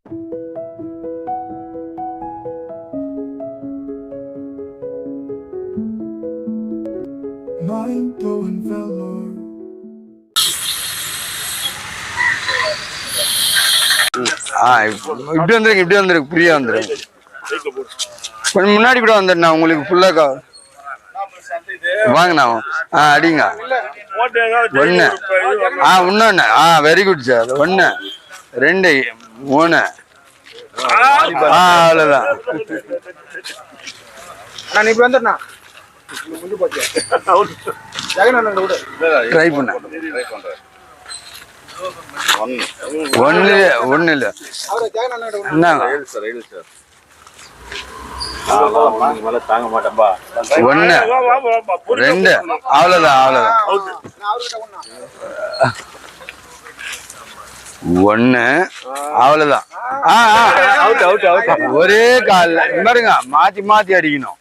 இப்படி வந்துருக்கு ஃப்ரீயா வந்துருக்கு. கொஞ்சம் முன்னாடி கூட வந்துடுண்ணா, உங்களுக்கு ஃபுல்லா வாங்கண்ணா. அடிங்க. ஒன்று இன்னொன்று. Very good sir. 1 2 3 அவ்வளோதான். நான் இப்ப வந்துடுண்ணா. ட்ரை பண்ண ஒண்ணு இல்ல. என்னங்க தாங்க மாட்டேன்பா. 1 2 அவ்வளவுதான். 1 அவ்வளவுதான். ஒரே கால்ல பாருங்க, மாத்தி அடிக்கணும்.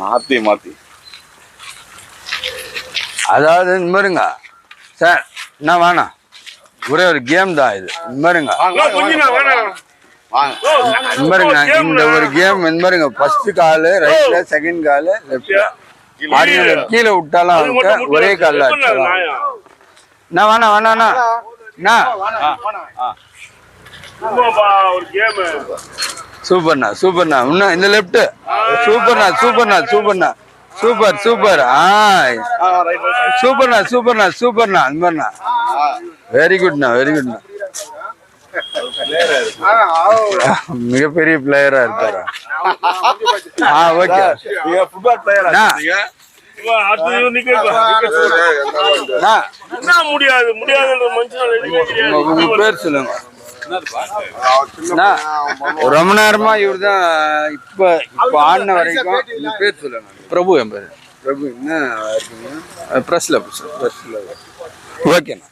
மாத்தி அதாவது பாருங்க சார், என்ன வேணாம், ஒரே ஒரு கேம் தான் இது. பாருங்க இந்த ஒரு கேம் பாருங்க. ஃபர்ஸ்ட் காலு ரைட்ல, செகண்ட் காலு லெஃப்ட்ல. கீழே விட்டாலும் ஒரே கால்ல அடிச்சாலும் வேணாண்ணா. சூப்பர்ண்ணா. இன்னும் இந்த லெஃப்ட். சூப்பர். சூப்பர்ண்ணா. வெரி குட்ண்ணா. மிகப்பெரிய பிளேயரா இருக்காரு. ஓகே. பேர் சொல்லுங்க. ரொம்ப நேரமா இவருதான் இப்ப ஆடின வரைக்கும். பேர் சொல்லுங்க. பிரபு. என் பேரு பிரபு. என்ன இருக்கீங்க? பிரஸ்ல. ஓகேண்ணா.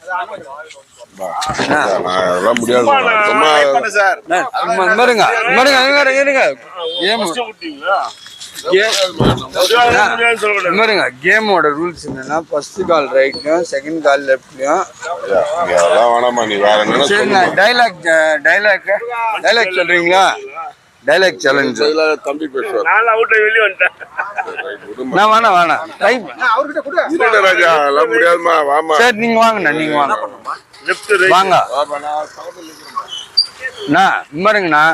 கேமோட ரூல்ஸ் என்னன்னா, ஃபர்ஸ்ட் கால் ரைட்லயும், செகண்ட் கால் லெஃப்ட்லயும். டைலாக் சொல்றீங்களா? Dialogue challenge. தம்பி பேசுவார். வேணாம். டைப் சரி, நீங்க வாங்கண்ணா. பாருங்கண்ணா,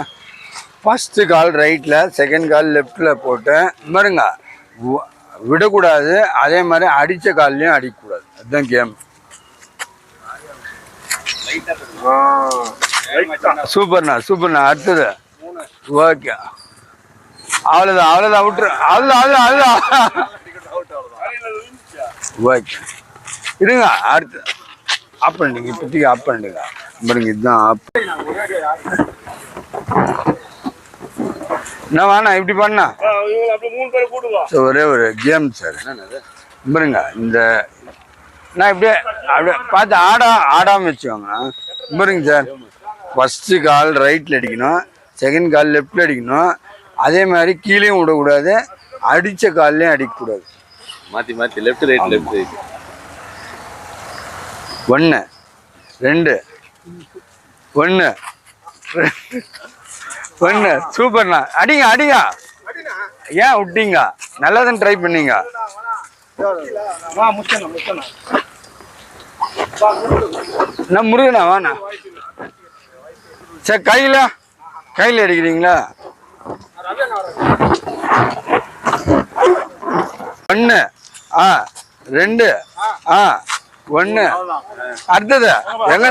ஃபர்ஸ்ட் கால் ரைட்ல, செகண்ட் கால் லெஃப்ட்ல போட்டு பாருங்க, விடக்கூடாது. அதே மாதிரி அடிச்ச கால்லையும் அடிக்கக்கூடாது. அதுதான் கேம். சூப்பர்ண்ணா. அடுத்தது. ஓகே. அவ்வளவுதான். விட்டுரு. அவ்வளவுதான். ஓகே. இருங்க. அடுத்து ஆப் பண்ணிடுங்க. இப்போதைக்கு ஆப் பண்ணிடுங்க. பாருங்க, இதுதான் ஆப். என்ன வேணா இப்படி பண்ணா ஒரே ஒரு கேம் சார். பாருங்க, இந்த நான் அப்படியே பார்த்து ஆடாம வச்சுக்கோங்க. பாருங்க சார், ஃபர்ஸ்ட் கால் ரைட்ல அடிக்கணும், செகண்ட் கால் லெஃப்ட்ல அடிக்கணும். அதே மாதிரி கீழேயும் விடக்கூடாது, அடிச்ச கால்லையும் அடிக்கக்கூடாது. மாத்தி லெஃப்ட் ரைட். 1 2 1 2 சூப்பர்ண்ணா. அடிங்க. ஏன் விட்டீங்க? நல்லா தான் ட்ரை பண்ணீங்க. முருகனா வாண்ணா. சரி, கையில் அடிக்கிறீங்களா? 1 2 1 அடுத்தது எங்க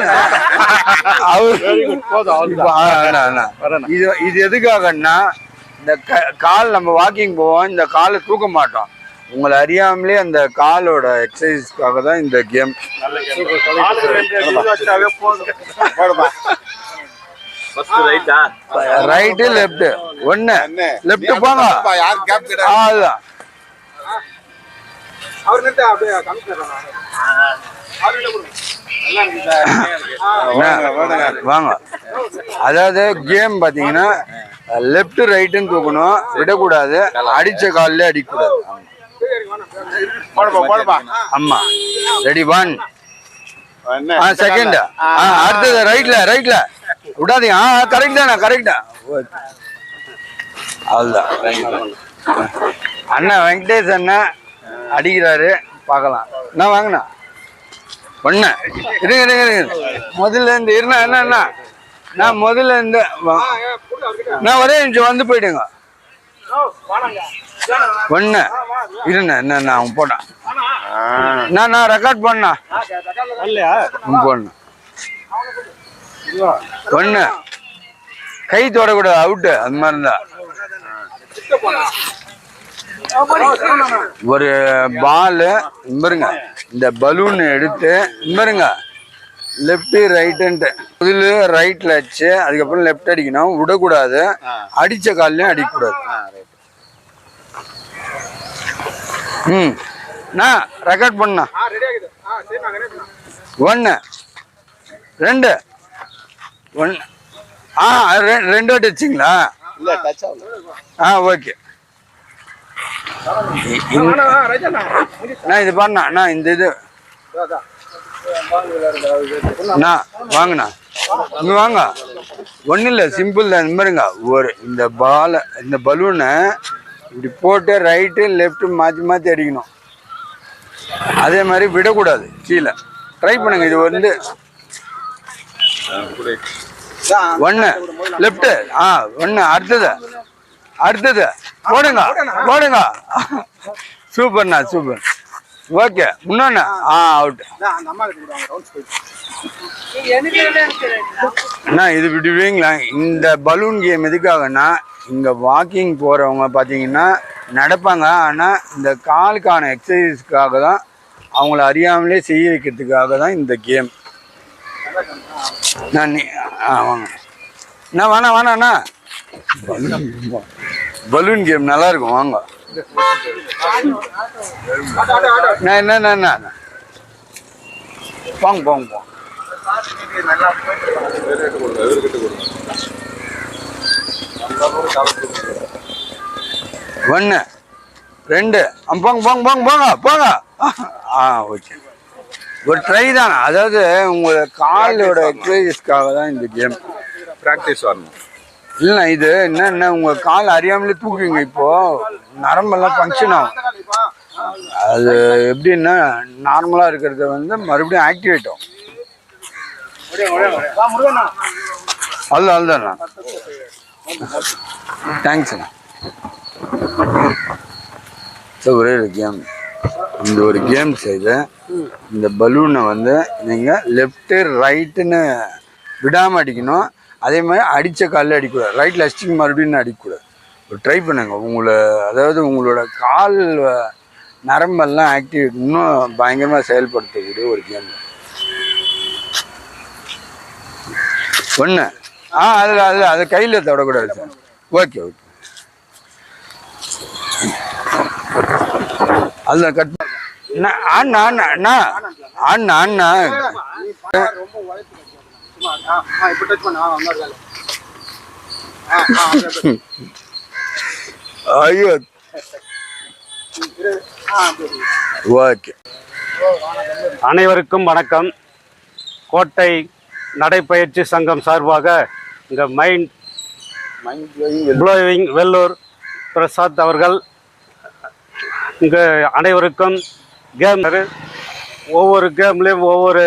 இது எதுக்காகன்னா, இந்த கால் நம்ம வாக்கிங் போவோம், இந்த காலை தூக்க மாட்டோம். உங்களை அறியாமலே அந்த காலோட எக்ஸசைஸ்க்காக தான் இந்த கேம். Right left. 1 லெஃப்ட் போங்க. அதுதான். வாங்க. அதாவது கேம் பாத்தீங்கன்னா, லெஃப்ட் ரைட்டுன்னு தூக்கணும், விடக்கூடாது. அடிச்ச காலில் அடிக்கக்கூடாது. ஆமா. Ready 1 second. அடுத்தது ரைட்ல விடாதீங்க. கரெக்ட் தானே, கரெக்டா. அதுதான் அண்ணா வெங்கடேஷ் அண்ணா அடிக்கிறாரு, பார்க்கலாம். நான் வாங்கண்ணா ஒண்ணு இருங்க. முதல்ல இருந்து இருந்தா என்ன நான் முதல்ல இருந்து நான் ஒரே நிமிஷம் வந்து போயிடுங்க. ஒண்ணு இருண்ணா என்ன அவன் போட்டான். நான் ரெக்கார்ட் பண்ணா போடணும். ஒண்ணு கை தொடக்கூடாது, அவுட்டு. அது மாதிரி இருந்தா ஒரு பால் பாருங்க, இந்த பலூன் எடுத்து பாருங்க, லெஃப்ட் ரைட்டுன்ட்டு முதல்ல ரைட்ல வச்சு அதுக்கப்புறம் லெஃப்ட் அடிக்கணும், விடக்கூடாது. அடிச்ச கால்லையும் அடிக்கக்கூடாது. நான் ரெக்கார்ட் பண்ணா. ஒன்று ரெண்டு ஒன்று ரெண்டு வாட்டி வச்சிங்களா? ஓகே. நான் இது பண்ணா நான் இந்த இது வாங்கண்ணா இங்க வாங்க. ஒன்றும் இல்லை, சிம்பிள் தான். பாருங்க, ஒரு இந்த பாலை இந்த பலூனை இப்படி போட்டு ரைட்டு லெஃப்ட் மாற்றி மாற்றி அடிக்கணும். அதே மாதிரி விடக்கூடாது கீழே. ட்ரை பண்ணுங்க. இது வந்து ஒன்று லெஃப்ட்டு ஒன்று அடுத்தது போடுங்க. சூப்பர்ண்ணா, சூப்பர். ஓகே. இன்னொன்று அவுட். அண்ணா இது விடுவீங்களா? இந்த பலூன் கேம் எதுக்காகன்னா, இங்கே வாக்கிங் போகிறவங்க பார்த்தீங்கன்னா நடப்பாங்க. ஆனால் இந்த காலுக்கான எக்ஸசைஸ்க்காக தான், அவங்கள அறியாமலே செய்ய வைக்கிறதுக்காக தான் இந்த கேம். வாங்க வேணாண்ணா. பலூன் கேம் நல்லா இருக்கும், வாங்க. என்ன போங்க. ஒன்று ரெண்டு போங்க. ஓகே. ஒரு ட்ரை தான். அதாவது உங்களோட காலோட எக்ஸசைஸ்க்காக தான் இந்த கேம். ப்ராக்டிஸ் வரணும். இல்லைண்ணா, இது என்னன்னா உங்கள் கால் அறியாமலே தூக்குவீங்க. இப்போது நரம்பெல்லாம் ஃபங்க்ஷன் ஆகும். அது எப்படின்னா நார்மலாக இருக்கிறத வந்து மறுபடியும் ஆக்டிவேட் ஆகும். அதுதாண்ணா. தேங்க்ஸ்ண்ணா. ஒரே ஒரு கேம், இந்த ஒரு கேம் செய்து இந்த பலூனை வந்து நீங்கள் லெஃப்ட்டு ரைட்டுன்னு விடாமல் அடிக்கணும். அதே மாதிரி அடித்த காலில் அடிக்கக்கூடாது. ரைட்டில் அடிச்சிங்க மறுபடியும் அடிக்கக்கூடாது. ஒரு ட்ரை பண்ணுங்க. அதாவது உங்களோட கால் நரம்பெல்லாம் ஆக்டிவேட் இன்னும் பயங்கரமாக செயல்படுத்தக்கூடிய ஒரு கேம். ஒன்று அது கையில் தொடக்கூடாது சார். ஓகே. அதில் கட் அண்ணா ஐயோ. ஓகே. அனைவருக்கும் வணக்கம். கோட்டை நடைப்பயிற்சி சங்கம் சார்பாக இந்த மைண்ட் ப்ளோவிங் வெள்ளூர் பிரசாத் அவர்கள் இங்கே அனைவருக்கும் கேம், ஒவ்வொரு கேம்லேயும் ஒவ்வொரு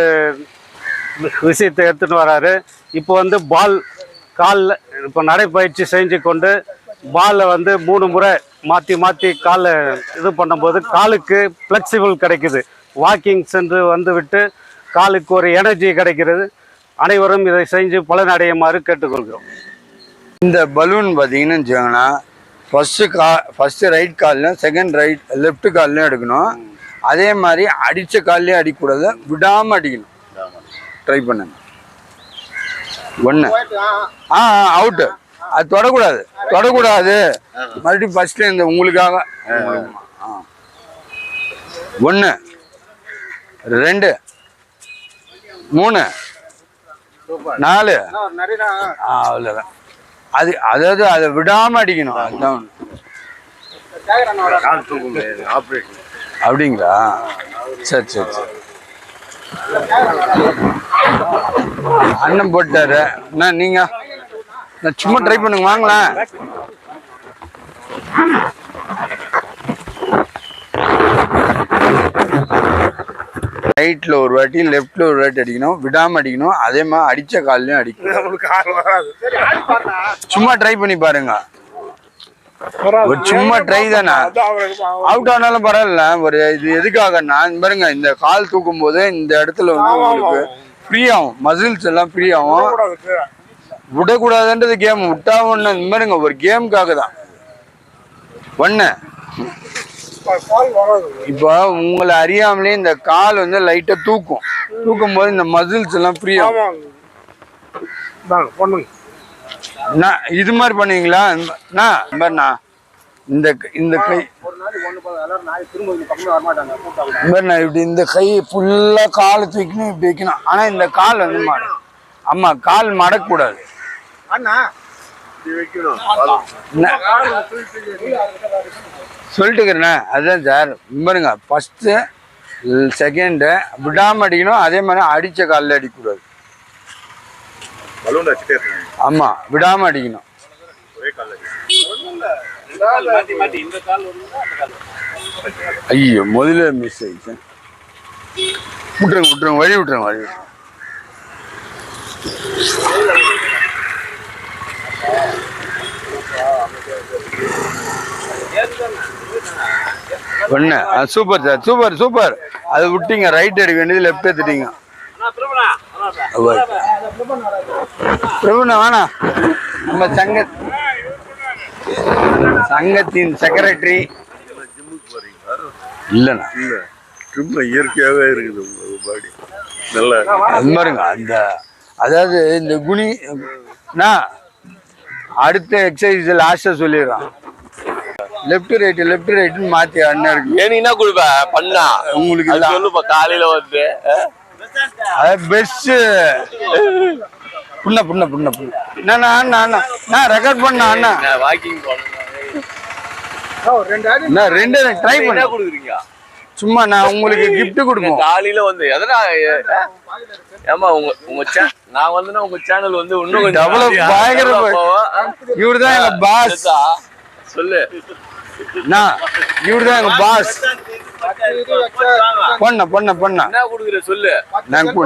விஷயத்தை எடுத்துகிட்டு வராரு. இப்போ வந்து பால் காலில் இப்போ நடைப்பயிற்சி செஞ்சு கொண்டு பாலை வந்து 3 முறை மாற்றி காலை இது பண்ணும்போது காலுக்கு ஃப்ளெக்சிபிள் கிடைக்குது. வாக்கிங் சென்று வந்து விட்டு காலுக்கு ஒரு எனர்ஜி கிடைக்கிறது. அனைவரும் இதை செஞ்சு பலனடையுமாறு கேட்டுக்கொள்கிறோம். இந்த பலூன் பார்த்தீங்கன்னு வச்சுக்கோங்கன்னா ஃபஸ்ட்டு ரைட் காலில், செகண்ட் லெஃப்ட் கால்லையும் எடுக்கணும். அதே மாதிரி அடித்த கால்லையும் அடிக்கக்கூடாது, விடாமல் அடிக்கணும். ட்ரை பண்ணுங்க. ஒன்று அவுட்டு. அது தொடக்கூடாது. மறுபடியும் ஃபர்ஸ்ட்ல இந்த உங்களுக்காக. ஒன்று ரெண்டு 3 4 அவ்வளோதான். அதாவது அதை விடாம அடிக்கணும். அதுதான். அப்படிங்களா? சரி. அண்ணன் போட்டாரு. அண்ணா நீங்க நான் சும்மா ட்ரை பண்ணுங்க வாங்களேன். ரைட்ல ஒரு வாட்டி லெஃப்ட்ல ஒரு வாட்டி அடிக்கணும், விடாம அடிக்கணும். அதே மாதிரி அடிச்ச கால்லயும் அடிக்கணும். சும்மா ட்ரை பண்ணி பாருங்க. ஒரு சும்மா ட்ரை தானே, அவுட் ஆனாலும் பரவாயில்ல. ஒரு இது எதுக்காகன்னா பாருங்க, இந்த கால் தூக்கும் போது இந்த இடத்துல வந்து உங்களுக்கு ஃப்ரீ ஆகும், மசில்ஸ் எல்லாம் ஃப்ரீ ஆகும். விடக்கூடாதுன்றது கேம், விட்டா ஒண்ணு இந்த மாதிரிங்க ஒரு கேமுக்காக தான் ஒண்ணு. இப்போ உங்களை அறியாமலே இந்த கால் வந்து லைட்டா தூக்கும் போது இந்த மசில்ஸ் எல்லாம் ஃப்ரீ ஆகும். இது மாதிரி பண்ணுவீங்களா? இந்த கை இப்படி இந்த கை ஃபுல்லா காலை தூக்கணும், இப்படி வைக்கணும். ஆனா இந்த கால் வந்து ஆமா கால் மடக்கூடாது. சொல்லிட்டுக்கிறேண்ணே, அதுதான் சார். பாருங்க, ஃபர்ஸ்ட் செகண்ட் விடாம அடிக்கணும். அதே மாதிரி அடிச்ச காலில் அடிக்கக்கூடாது. ஆமா விடாம அடிக்கணும். ஐயோ முதல்ல மிஸ் ஆயிடுச்சு. விட்டுருங்க வழி விட்டுருங்க. ஒண்ணு சூப்பர் சார், சூப்பர். அது விட்டீங்க, ரைட் எடுக்க வேண்டியது லெஃப்ட் எடுத்துட்டீங்க. பிரபுண்ணா வேணா, நம்ம சங்கத்தின் செக்ரட்டரி இல்லண்ணா. இயற்கையாவே இருக்குது உங்க பாடி நல்லா. அது மாதிரிங்க அந்த அதாவது இந்த குனி அடுத்த எக்ஸசைஸ் லாஸ்டா சொல்லிடுறான். லெஃப்ட் ரைட்னு மாத்தி அண்ணன் இருக்கு. ஏன்னா கொடுப்ப பண்ணா உங்களுக்கு சொல்லுப்பா. காலையில வந்து பெஸ்ட் புண்ண நான் ரெக்கார்ட் பண்ண அண்ணா வாக்கிங் ரெண்டு ட்ரை பண்ண கொடுக்குறீங்க. சும்மா நான் உங்களுக்கு கிஃப்ட் கொடுப்போம். காலையில வந்து எதனா ஏமா உங்க நான் வந்து உங்க சேனல் வந்து இன்னும் கொஞ்சம் டெவலப் பயங்கர. இவருதான் எங்க பாஸ். சொல்லு, இவருதான் எங்க பாஸ். பொண்ண என்ன குடுக்குற சொல்லு.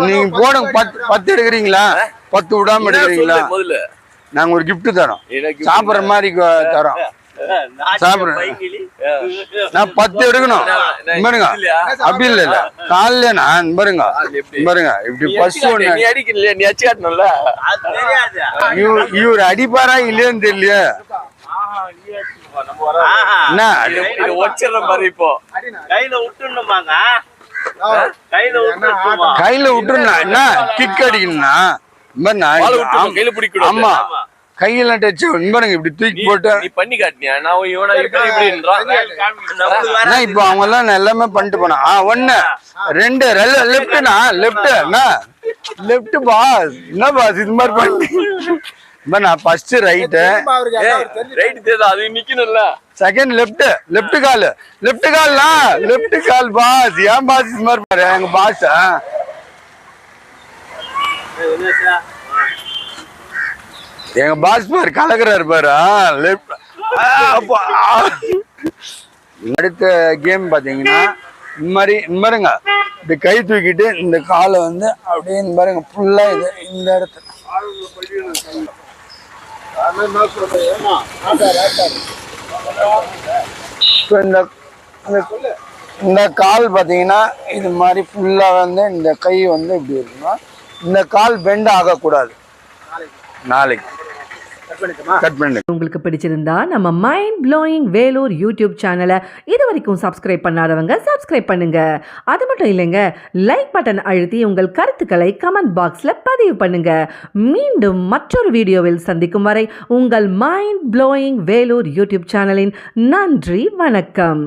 நீங்க போடுங்க. 10 எடுக்கிறீங்களா? 10 விடாம எடுக்கிறீங்களா? முதல்ல நாங்க ஒரு கிஃப்ட் தரோம், சாப்பிடுற மாதிரி தரோம். நான் 10 எடுக்கணும் பாருங்க. அப்படி இல்ல காலைல நான் பாருங்க இப்படி பஸ் ஒண்ணு நீ அச்சு காட்டணும்ல. இவர் அடிப்பாரா இல்லையான்னு தெரியல. கையில விட்டுருந்தா என்ன கிக் அடிக்கணும்னா ஆமா கையில டச் பாருங்க. இப்படி தூக்கி போட்டு நீ பண்ணி காட்டினியா? நான் இவனா இப்ப அவங்க எல்லாம் எல்லாமே பண்ணிட்டு போனா. 1 2 லெப்ட் பாஸ். என்ன பாஸ் இது மாதிரி பண்ணி நான் ஃபர்ஸ்ட் ரைட் அது நிக்கணும்ல. செகண்ட் லெஃப்ட் கால் பாஸ். ஏன் பாஸ் இது மாதிரி பாரு எங்க பாஸ். எங்க பாஸ் பாரு கலக்குறாரு பாரு. அடுத்த கேம் பாத்தீங்கன்னா இந்த மாதிரிங்க இப்படி கை தூக்கிட்டு இந்த காலை வந்து அப்படியே இந்த பாருங்க ஃபுல்லா இது இந்த இடத்துல இந்த கால் பாத்தீங்கன்னா இது மாதிரி ஃபுல்லா வந்து இந்த கை வந்து இப்படி இருக்கணும். இந்த கால் பெண்ட் ஆகக்கூடாது. நாளைக்கு உங்களுக்கு பிடிச்சிருந்தா நம்ம மைண்ட் ப்ளோயிங் வேலூர் யூடியூப் சேனலை இது வரைக்கும் சப்ஸ்கிரைப் பண்ணாதவங்க சப்ஸ்கிரைப் பண்ணுங்க. அது மட்டும் இல்லைங்க, லைக் பட்டன் அழுத்தி உங்கள் கருத்துக்களை கமெண்ட் பாக்ஸ்ல பதிவு பண்ணுங்க. மீண்டும் மற்றொரு வீடியோவில் சந்திக்கும் வரை உங்கள் மைண்ட் ப்ளோயிங் வேலூர் யூடியூப் சேனலின் நன்றி, வணக்கம்.